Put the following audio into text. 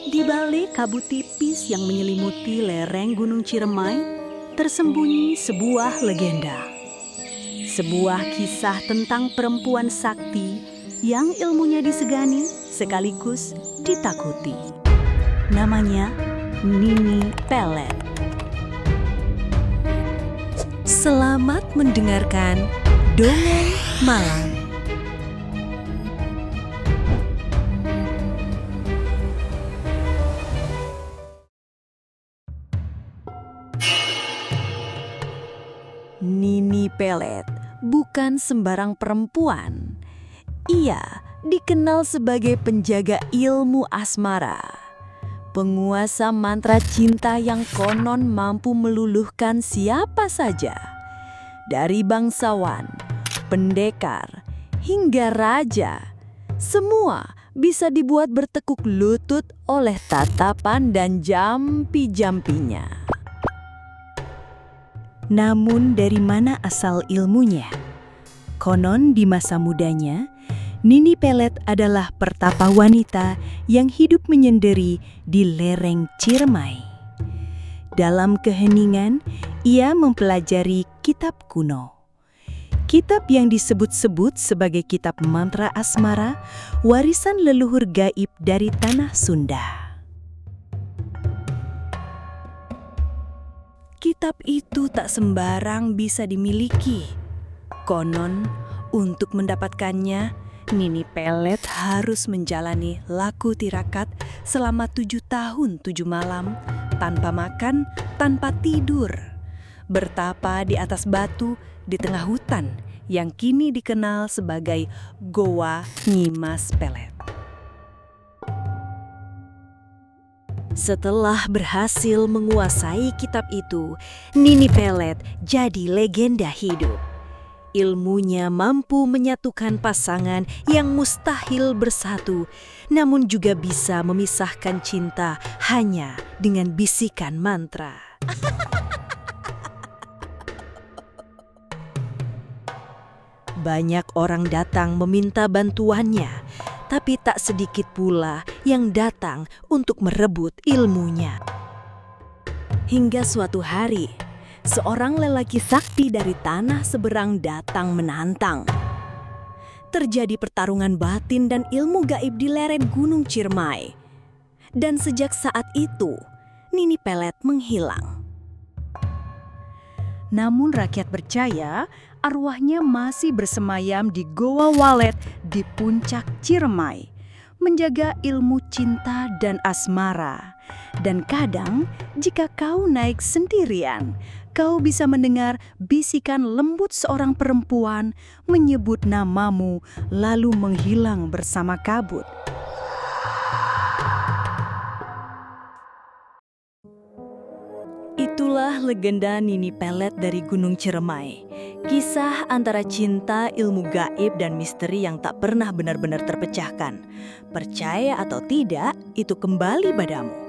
Di balik kabut tipis yang menyelimuti lereng Gunung Ciremai, tersembunyi sebuah legenda. Sebuah kisah tentang perempuan sakti yang ilmunya disegani sekaligus ditakuti. Namanya Nini Pelet. Selamat mendengarkan Dongeng Malam. Nini Pelet bukan sembarang perempuan. Ia dikenal sebagai penjaga ilmu asmara, penguasa mantra cinta yang konon mampu meluluhkan siapa saja, dari bangsawan, pendekar, hingga raja. Semua bisa dibuat bertekuk lutut oleh tatapan dan jampi-jampinya. Namun dari mana asal ilmunya? Konon di masa mudanya, Nini Pelet adalah pertapa wanita yang hidup menyendiri di lereng Ciremai. Dalam keheningan, ia mempelajari kitab kuno. Kitab yang disebut-sebut sebagai kitab mantra asmara, warisan leluhur gaib dari tanah Sunda. Kitab itu tak sembarang bisa dimiliki. Konon, untuk mendapatkannya, Nini Pelet harus menjalani laku tirakat selama 7 tahun 7 malam, tanpa makan, tanpa tidur. Bertapa di atas batu di tengah hutan yang kini dikenal sebagai Goa Nyimas Pelet. Setelah berhasil menguasai kitab itu, Nini Pelet jadi legenda hidup. Ilmunya mampu menyatukan pasangan yang mustahil bersatu, namun juga bisa memisahkan cinta hanya dengan bisikan mantra. Banyak orang datang meminta bantuannya, tapi tak sedikit pula yang datang untuk merebut ilmunya. Hingga suatu hari, seorang lelaki sakti dari tanah seberang datang menantang. Terjadi pertarungan batin dan ilmu gaib di lereng Gunung Ciremai. Dan sejak saat itu, Nini Pelet menghilang. Namun rakyat percaya arwahnya masih bersemayam di Goa Walet di puncak Ciremai, menjaga ilmu cinta dan asmara. Dan kadang jika kau naik sendirian, kau bisa mendengar bisikan lembut seorang perempuan menyebut namamu lalu menghilang bersama kabut. Itulah legenda Nini Pelet dari Gunung Ciremai. Kisah antara cinta, ilmu gaib, dan misteri yang tak pernah benar-benar terpecahkan. Percaya atau tidak, itu kembali padamu.